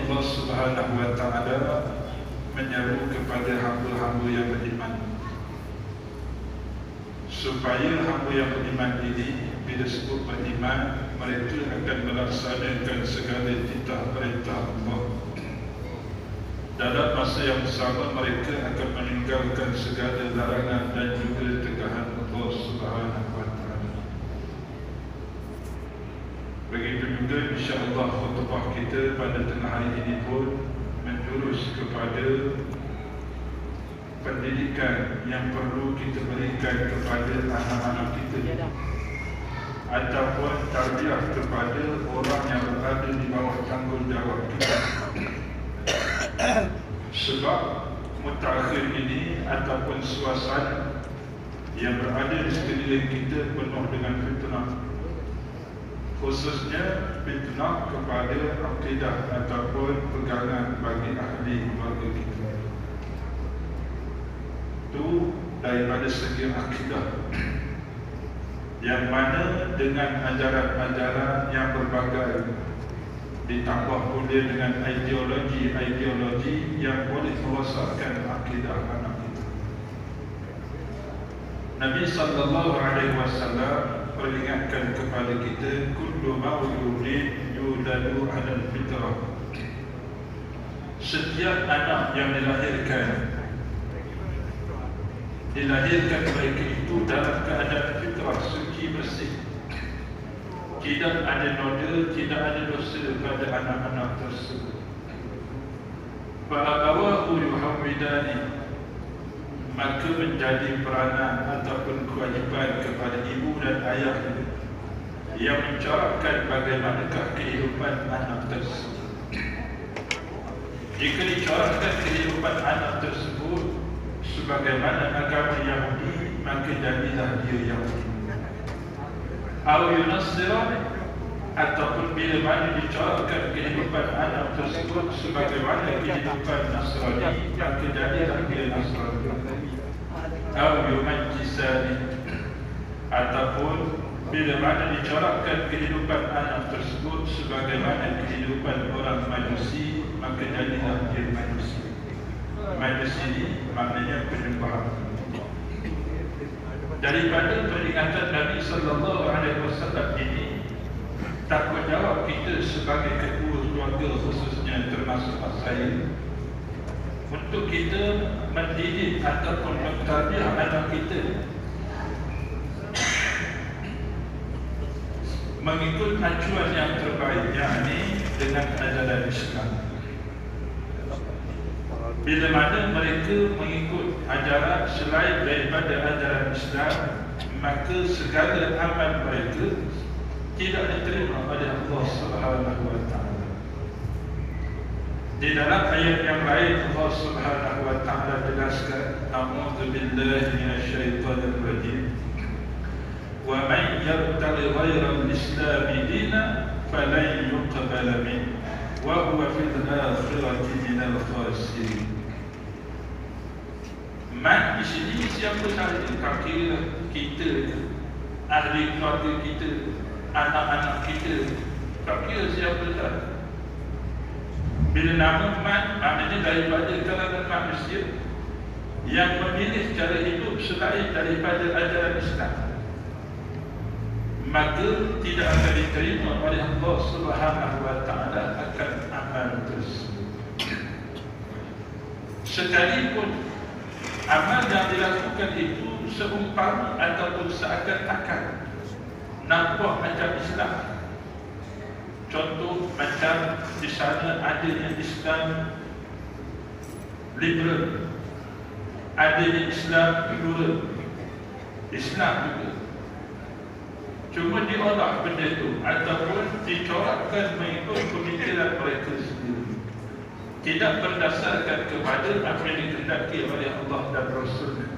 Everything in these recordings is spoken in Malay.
Allah Subhanahu wa ta'ala menyeru kepada hamba-hamba yang beriman supaya hamba yang beriman ini bila sebut beriman, mereka akan melaksanakan segala titah perintah Allah. Dalam masa yang sama mereka akan meninggalkan segala larangan dan juga tegahan Allah Subhanahu wa ta'ala. Begitu juga insya-Allah khutbah kita pada tengah hari ini pun menjurus kepada pendidikan yang perlu kita berikan kepada anak-anak kita ataupun tarbiyah kepada orang yang berada di bawah tanggungjawab kita. Sebab mutakhir ini ataupun suasana yang berada di sekeliling kita penuh dengan fitnah, khususnya fitnah kepada akidah ataupun pegangan bagi ahli keluarga kita. Itu daripada segi akidah, yang mana dengan ajaran-ajaran yang berbagai ditambah pula dengan ideologi-ideologi yang boleh merosakkan akidah anak kita. Nabi sallallahu alaihi wasallam peringatkan kepada kita, kullu mauludin yuladu 'alal fitrah. Setiap anak yang dilahirkan mereka itu dalam keadaan fitrah, suci bersih. Tidak ada noda, tidak ada dosa pada anak-anak tersebut. Fa'abawahu yuhawwidani, maka menjadi peranan ataupun kewajipan kepada ibu dan ayah yang mencorakkan bagaimanakah kehidupan anak tersebut. Jika dicorakkan kehidupan anak tersebut sebagaimana agama Yahudi, maka jadilah dia Yahudi. Atau Yunasirani, ataupun bila mana dicorakkan kehidupan anak tersebut sebagaimana kehidupan Nasrani, maka jadilah dia Nasrani. Atau Yumajjisani, ataupun bila mana dicorakkan kehidupan anak tersebut sebagaimana kehidupan orang Majusi, maka jadilah dia Majusi. Majusi ini maknanya penyembahan. Daripada peringatan Nabi sallallahu alaihi wasallam ini, tanggungjawab kita sebagai ketua keluarga, khususnya termasuk saya, untuk kita mendidik ataupun mentarbiyah anak kita mengikut acuan yang terbaik, yakni dengan ajaran Islam. Bila mana mereka mengikut ajaran selain daripada ajaran Islam, maka segala amal mereka tidak diterima oleh Allah Subhanahu wa ta'ala. Di dalam ayat yang lain Allah Subhanahu wa ta'ala jelaskan, a'udzu billahi minasyaitonir rajim, wa man yabtaghi ghayra al-islam dinan falan yuqbala minhu wa huwa fil akhirati minal khasirin. Man di sini siapa sahaja, kira kita, ahli keluarga kita, anak-anak kita, tak kira siapa sahaja. Bila nama man, maknanya daripada kalangan manusia yang memilih cara hidup selain daripada ajaran Islam, maka tidak akan diterima oleh Allah Subhanahu wa ta'ala akan amal tersebut. Sekalipun amal yang dilakukan itu seumpama ataupun seakan-akan nampak macam Islam. Contoh macam di sana adanya Islam liberal, adanya Islam plural, Islam juga. Cuma diolah benda itu ataupun dicorakkan mengikut pemikiran mereka sendiri, tidak berdasarkan kepada apa yang dikehendaki oleh Allah dan Rasul.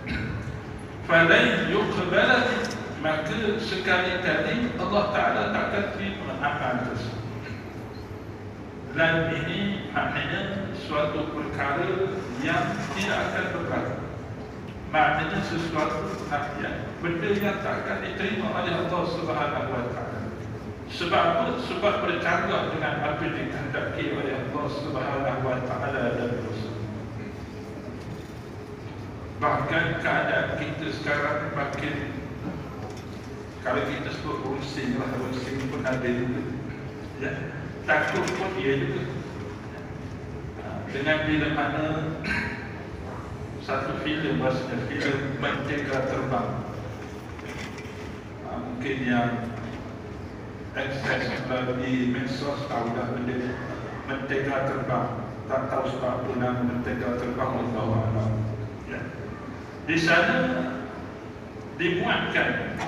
Falan yuqbala, maka sekali-kali Allah Ta'ala takkan terima amal tersebut. Dan ini maknanya suatu perkara yang tidak akan berlaku. Maknanya sesuatu yang benda yang tak akan diterima oleh Allah Subhanahu wa ta'ala. Sebab apa? Sebab bercanggah dengan apa yang dikehendaki oleh Allah Subhanahu wa Ta'ala dan Rasul. Bahkan keadaan kita sekarang makin, kalau kita sebut rusing lah, rusing pun ada juga, ya. Takut pun dia juga. Dengan bila mana satu filem, bahasanya filem Mentega Terbang, mungkin yang akses melalui medsos tahulah benda Mentega Terbang, tak tahu sebab apa nama Mentega Terbang, Allah Allah. Ya. Di sana dimuatkan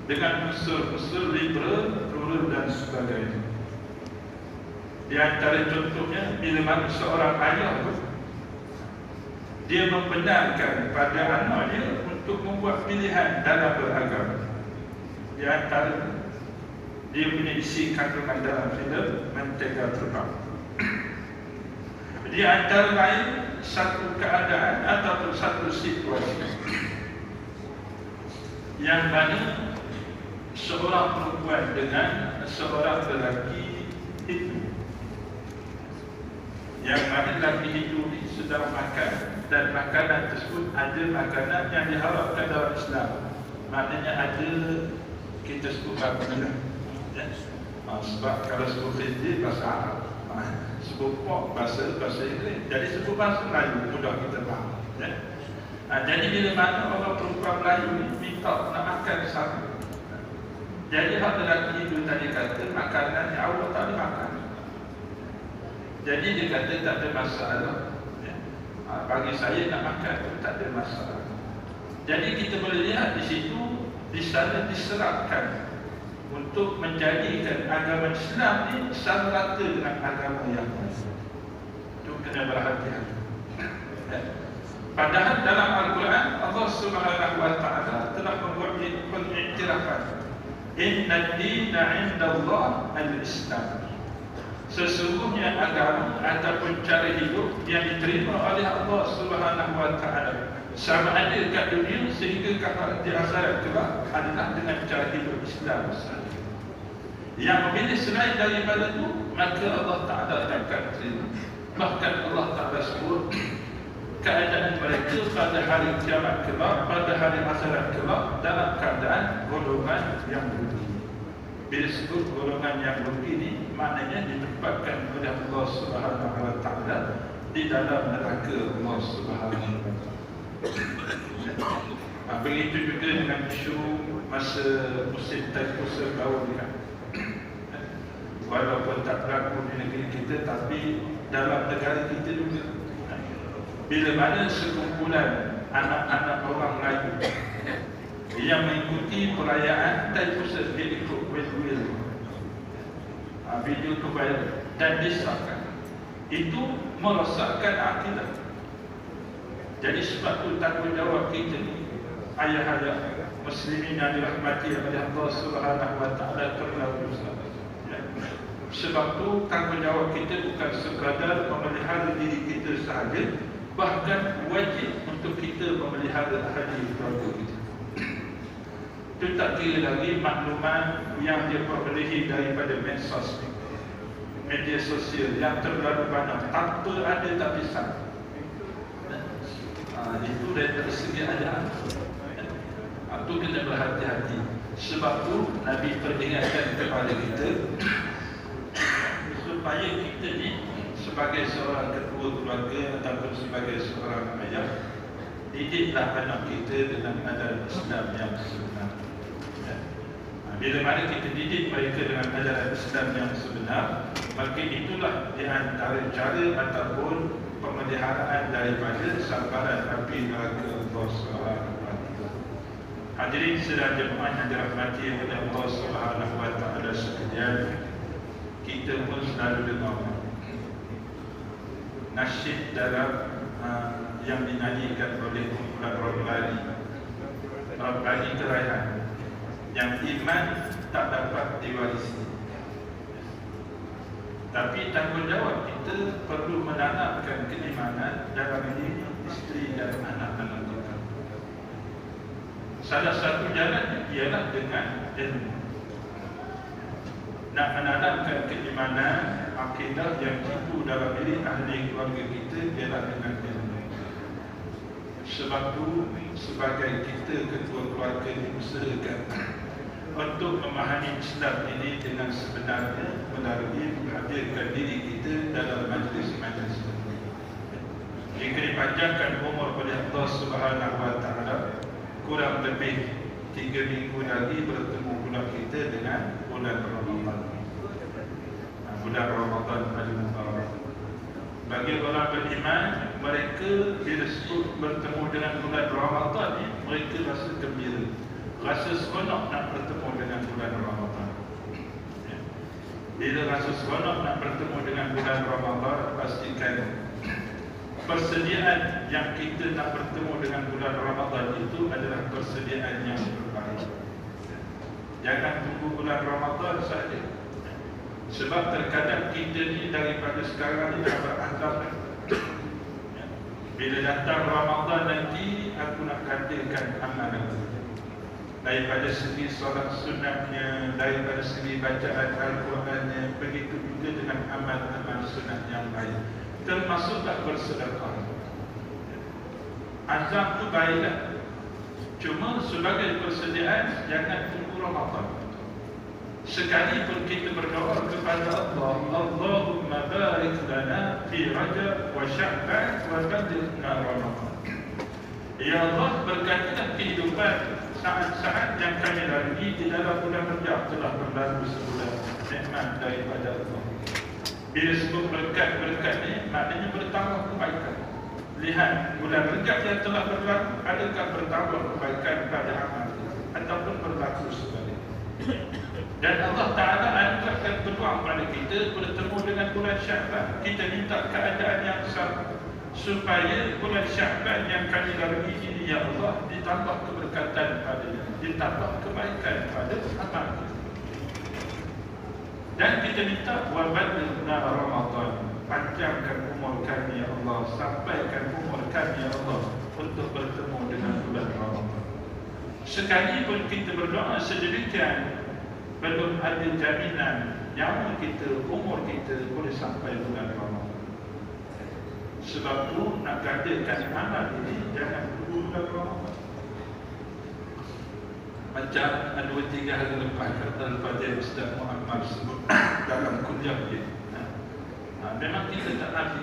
dengan unsur-unsur liberal, plural dan sebagainya. Di antara contohnya, bila mana seorang ayah pun dia membenarkan pada anak dia untuk membuat pilihan dalam beragama. Di antara dia punya isi kandungan dalam filem Mentega Terbang. Di antara lain satu keadaan ataupun satu situasi yang mana seorang perempuan dengan seorang lelaki Hindu, yang mana lelaki Hindu ini sedang makan, dan makanan tersebut ada makanan yang diharapkan dalam Islam. Maknanya ada, kita sebut apa ya? Sebab kalau sebut Hindu bahasa Arab, sebut pork bahasa Inggeris, jadi sebut bahasa Melayu mudah kita faham. Jadi bila mana orang perempuan Melayu ni minta nak makan sama, jadi hak lelaki itu tadi kata makanan yang awak tak boleh makan. Jadi dia kata tak ada masalah, bagi saya nak makan pun tak ada masalah. Jadi kita boleh lihat di situ, di sana diserapkan untuk menjadikan agama Islam ni sama rata dengan agama yang lain. Itu kena berhati-hati. Padahal dalam Al-Quran Allah Subhanahu wa Ta'ala telah membuat pengiktirafan, Inna dina indallah al-Islam. Sesungguhnya agama ataupun cara hidup yang diterima oleh Allah Subhanahu wa Ta'ala sama ada kat dunia sehingga di akhirat kelak adalah dengan cara hidup Islam sahaja. Yang memilih selain daripada itu, maka Allah Ta'ala takkan terima. Bahkan Allah Ta'ala sebut keadaan mereka pada hari kiamat kelak, pada hari akhirat kelak dalam keadaan golongan yang rugi. Bila sebut golongan yang rugi ini, maknanya ditempatkan oleh Allah Subhanahu wa Ta'ala di dalam neraka Allah Subhanahu wa Ta'ala. Begitu juga dengan isu masa musim taifus tahun ni kan. Walaupun tak berlaku di negeri kita, tapi dalam negara kita juga, bila mana sekumpulan anak-anak orang Melayu yang mengikuti perayaan taifus, dia ikut wheel video tu viral dan disahkan, itu merosakkan akidah. Jadi sebab tu tanggungjawab kita ni, ayah-ayah muslimin yang dirahmati oleh Allah Subhanahu wa Ta'ala, terlalu besar. Sebab tu tanggungjawab kita bukan sekadar memelihara diri kita sahaja, bahkan wajib untuk kita memelihara ahli keluarga kita. Itu tak kira lagi maklumat yang dia perolehi daripada medsos, media sosial yang terlalu banyak, tanpa ada tapisan. Itu dari segi adaan. Itu kena berhati-hati. Sebab tu Nabi peringatkan kepada kita supaya kita ni sebagai seorang ketua keluarga ataupun sebagai seorang ayah, didiklah anak kita dengan ajaran Islam yang sebenar. Bila mana kita didik mereka dengan ajaran Islam yang sebenar, maka itulah di antara cara ataupun pemeliharaan daripada sambaran api neraka Allah Subhanahu wa Ta'ala. Hadirin sedang jemaah yang dirahmati oleh Allah Subhanahu wa Ta'ala sekalian, kita pun selalu dengar nasyid dalam yang dinyanyikan oleh kumpulan Rabbani Kerajaan, yang iman tak dapat diwarisi. Tapi tanggungjawab kita perlu menanamkan keimanan dalam diri isteri dan anak-anak kita. Salah satu jalan ialah dengan ilmu. nak menanamkan keimanan, akidah yang timbul dalam diri ahli keluarga kita ialah dengan ilmu. Sebab itu, sebagai kita ketua keluarga diusahakan untuk memahami Islam ini dengan sebenarnya melalui menghadirkan diri kita dalam majlis-majlis. Jika dipanjangkan umur oleh Allah Subhanahu Wa Taala, kurang lebih 3 minggu lagi bertemu pula kita dengan bulan Ramadan. Bulan Ramadan al-Mubarak. Bagi orang beriman, mereka bila sebut bertemu dengan bulan Ramadan ni, mereka rasa gembira, rasa seronok nak bertemu dengan bulan Ramadan. Bila rasa seronok nak bertemu dengan bulan Ramadan, pastikan persediaan yang kita nak bertemu dengan bulan Ramadan itu adalah persediaan yang terbaik. Jangan tunggu bulan Ramadan saja. Sebab terkadang kita ni daripada sekarang ni dah berazam. Bila datang Ramadan nanti, aku nak gandakan amalan. Daripada segi solat sunatnya, daripada segi bacaan Al-Qurannya, begitu juga dengan amal-amal sunat yang lain. Termasuklah bersedekah. Azam tu baiklah. Cuma sebagai persediaan, jangan tunggu Ramadan. Sekali pun kita berdoa kepada Allah, Allahumma barik lana fi Rajab wa Sya'ban wa ballghna Ramadan. Ya Allah, berkatilah kehidupan saat-saat yang kami lalui di dalam bulan Rajab telah berlalu sebulan. Nikmat daripada Allah. Bila sebut berkat-berkat ni, maknanya bertambah kebaikan. Lihat, bulan Rajab yang telah berlalu, adakah bertambah kebaikan pada amal ataupun berlaku sebalik. Dan Allah Ta'ala anugerahkan peluang pada kita bertemu dengan bulan Sya'ban. Kita minta keadaan yang sama, supaya bulan Sya'ban yang kami lalui ini, ya Allah, ditambah keberkatan padanya, ditambah kebaikan pada amal kita. Dan kita minta wabadna Ramadan, panjangkan umur kami ya Allah, sampaikan umur kami ya Allah untuk bertemu dengan bulan Ramadan. Sekali pun kita berdoa sedemikian, belum ada jaminan nyawa kita, umur kita boleh sampai bulan Ramadan. Sebab tu nak gandakan amal ini, jangan tunggu bulan Ramadan. Macam 2-3 hari lepas kata Al-Fadhil Ustaz Muhammad sebut dalam kuliah dia, memang kita tak nafi.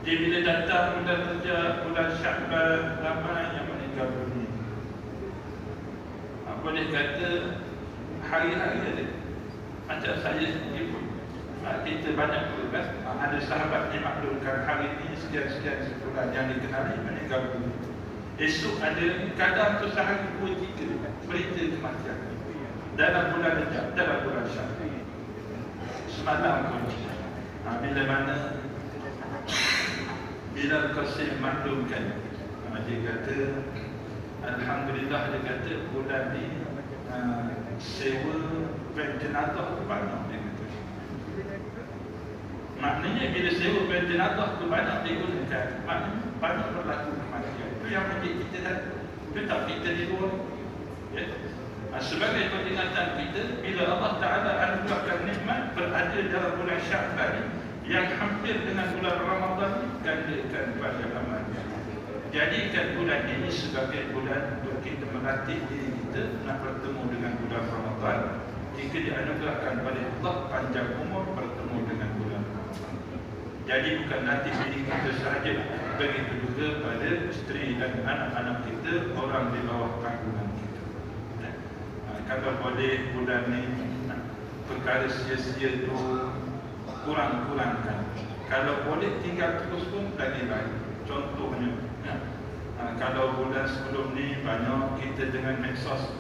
Dia bila datang bulan Rajab, bulan Sya'ban, ramai yang meninggal dunia. Boleh kata hari-hari ada. Macam saya sendiri pun, kita banyak pun kan, ada sahabat dimaklumkan hari ini sekian-sekian sebulan yang dikenali meninggal dunia. Esok ada kadang tu sehari 2-3 berita kematian dalam bulan Rajab, dalam bulan Sya'ban. Semalam pun bila mana Bilal Qasim maklumkan, dia kata alhamdulillah, dia kata bulan ni sewa van jenazah tu banyak, dia kata. Maknanya bila sewa van jenazah tu banyak digunakan, maknanya banyak berlaku kematian. Itu yang menjadi kita dan itu tak kita di luar ya. Sebagai peringatan kita, bila Allah Ta'ala anugerahkan nikmat berada dalam bulan Sya'ban yang hampir dengan bulan Ramadan, gandakan pada amalnya. Jadikan bulan ini sebagai bulan untuk kita melatih diri kita nak bertemu dengan bulan Ramadan. Jika dianugerahkan oleh Allah panjang umur bertemu dengan bulan Ramadan. Jadi bukan latih diri kita sahaja, begitu juga pada isteri dan anak-anak kita, orang di bawah tanggungan kita. Kalau boleh bulan ni perkara sia-sia itu kurang-kurangkan. Kalau boleh tinggal terus pun lagi baik. Contohnya, kalau bulan sebelum ni banyak kita dengan medsos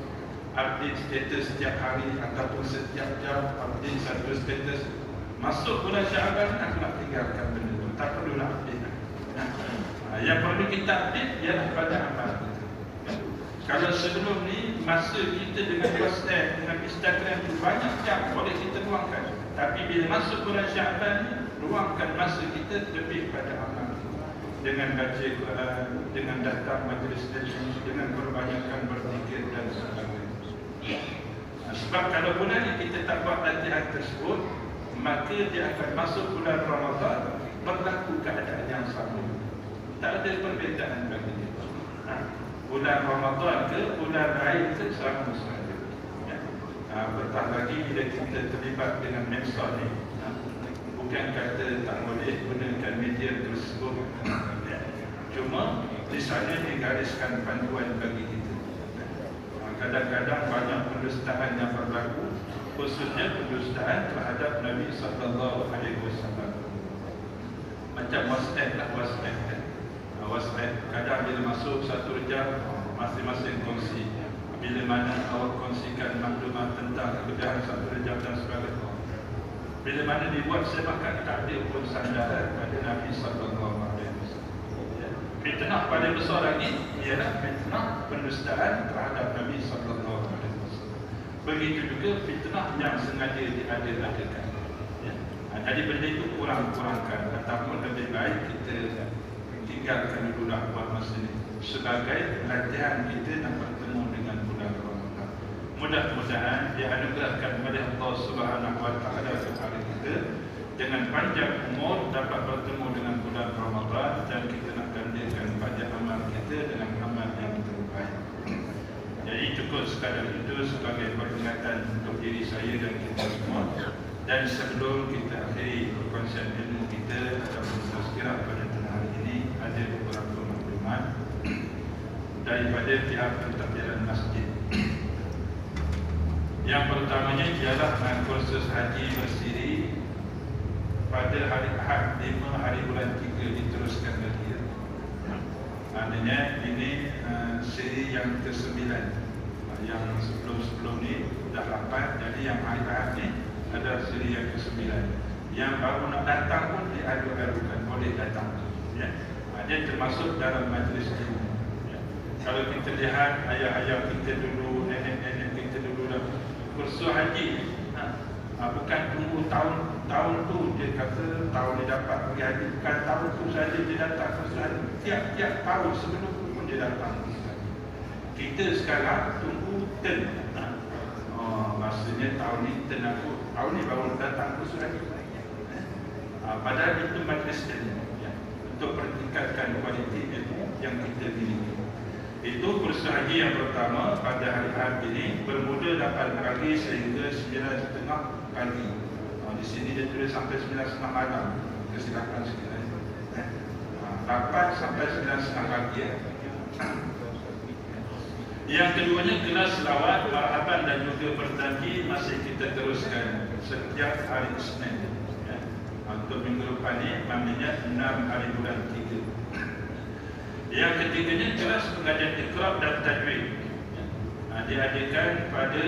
update status setiap hari ataupun setiap jam update satu status. Masuk bulan Sya'ban aku nak tinggalkan benda tu, tak perlu nak update. Yang perlu kita update ialah pada amal kita. Kalau sebelum ni masa kita dengan WhatsApp, dengan Instagram tu banyak jam boleh kita luangkan. Tapi bila masuk bulan Sya'ban ni, luangkan masa kita lebih pada amal. Dengan baca Quran, dengan datang majlis ilmu, dengan perbanyakkan berzikir dan sebagainya. Sebab kalau bulan ini kita tak buat latihan tersebut, maka dia akan masuk bulan Ramadan berlaku keadaan yang sama. Tak ada perbezaan bagi dia. Bulan Ramadan ke bulan lain ke sama saja. Bertah lagi bila kita terlibat dengan medsos ni, bukan kata tak boleh gunakan media tersebut, cuma di sana digariskan panduan bagi kita. Kadang-kadang banyak pendustaan yang berlaku, khususnya pendustaan terhadap Nabi sallallahu alaihi wasallam. Macam WhatsApp. Kadang bila masuk satu jam, masing-masing kongsi. Bila mana awak kongsikan maklumat tentang kebenaran satu jam dan sebagainya. Bila mana dibuat semakan tak ada pun sandaran pada Nabi sallallahu alaihi wasallam. Fitnah paling besar lagi ialah fitnah pendustaan terhadap Nabi sallallahu alaihi wasallam. Begitu juga fitnah yang sengaja diada-adakan. Jadi benda itu kurang-kurangkan, ataupun lebih baik kita tinggalkan dulu buat masa ini sebagai latihan kita nak bertemu dengan bulan Ramadan. Mudah-mudahan dianugerahkan oleh Allah Subhanahu wa taala kepada kita dengan panjang umur dapat bertemu dengan bulan Ramadan, dan kita nak gandakan pada amal kita dengan amal yang terbaik. Jadi cukup sekadar itu sebagai peringatan untuk diri saya dan kita semua. Dan sebelum kita akhiri perkongsian ilmu kita ataupun tazkirah pada hari ini, ada beberapa maklumat daripada pihak pentadbiran masjid. Yang pertamanya ialah kursus haji bersiri pada hari Ahad 5 hari bulan 3 diteruskan lagi. Maknanya ini siri yang ke-9. Yang sebelum-sebelum ni dah 8, jadi yang hari Ahad ni ada siri yang ke-9. Yang baru nak datang pun diadu-adukan boleh datang. Ya. Dia termasuk dalam majlis ilmu. Ya. Kalau kita lihat ayah-ayah kita dulu, nenek-nenek kita dulu dah kursus haji, bukan tunggu tahun tu dia kata tahun dia dapat pergi haji, bukan tahun tu saja dia datang kursus haji, tiap-tiap tahun sebelum tu pun dia datang. Kita sekarang tunggu turn. Maksudnya tahun ni turn aku, tahun ni baru datang kursus haji. Padahal itu majlis ilmu, ya, untuk meningkatkan kualiti ilmu yang kita miliki. Itu kursus haji yang pertama pada hari Ahad ini, bermula 8 pagi sehingga 9.30 pagi. Di sini dia tulis sampai 9.30 malam. Kesilapan sikit. 8 sampai 9.30 pagi. Yang keduanya kelas selawat, marhaban dan juga berjanji masih kita teruskan setiap hari Isnin. Untuk minggu depan ni, maknanya 6 hari bulan 3. Yang ketiganya kelas pengajian Iqra dan tajwid. Diadakan pada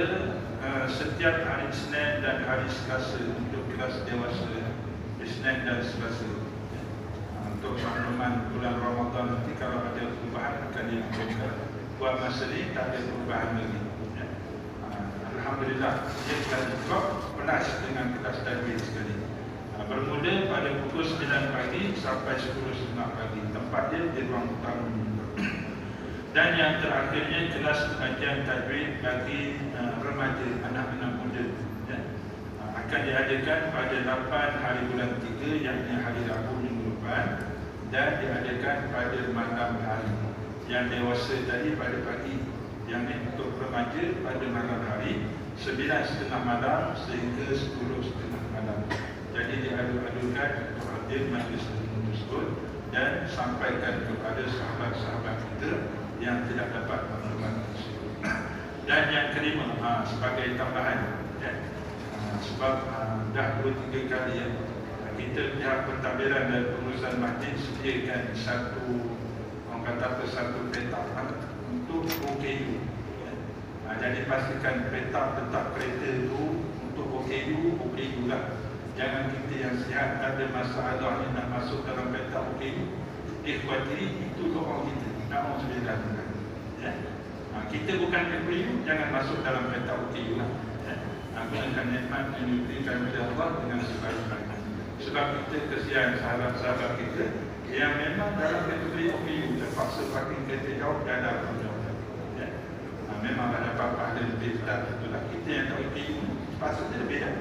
setiap hari Isnin dan hari Selasa untuk kelas dewasa, Isnin dan Selasa. Untuk makluman bulan Ramadan nanti kalau ada perubahan akan dilakukan. Buat masa ni tak ada perubahan lagi. Alhamdulillah, dia kelas Iqra plus dengan kelas tajwid sekali. Bermula pada pukul 9 pagi sampai 10.30 pagi. Tempat dia di ruang utama. Dan yang terakhirnya kelas pengajian tajwid bagi remaja, anak-anak muda, ya. Akan diadakan pada 8 hari bulan 3, yakni hari Rabu minggu depan, dan diadakan pada malam hari. Yang dewasa tadi pada pagi, yang ini untuk remaja pada malam hari 9.30 malam sehingga 10.30 malam. Jadi diadu-adukan untuk hadir majlis ilmu tersebut dan sampaikan kepada sahabat-sahabat kita yang tidak dapat maklumat tersebut. Dan yang kelima, sebagai tambahan, ya, sebab dah 2-3 kali ya, kita pihak pentadbiran dan pengurusan masjid sediakan satu, orang kata satu peta untuk OKU. Jadi pastikan peta tetap kereta itu untuk OKU lah. Jangan kita yang sihat ada masalah yang nak masuk dalam peta OKU. Ikhwati, itu doa kita. Na'udzubillah. Ya. Kita bukan OKU, jangan masuk dalam peta OKU lah. Gunakan nikmat yang diberikan oleh Allah dengan sebaik-baiknya. Sebab kita kesian sahabat-sahabat kita yang memang dalam kategori OKU terpaksa pakai kereta jauh dan ada jauh. Ya. Memang ada pahala lebih tak itulah kita yang tak ilmu sepatutnya lebih dah.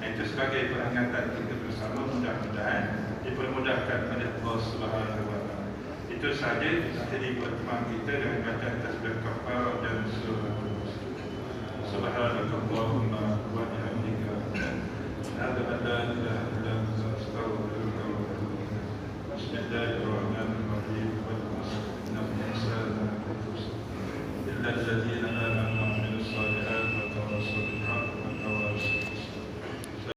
Itu sebagai peringatan kita bersama, mudah-mudahan dipermudahkan oleh Allah Subhanahu wa taala. Itu saja jadi pertemuan kita dengan bacaan tasbih kafarah dan surah Subhanakallahumma wa bihamdika asyhadu an la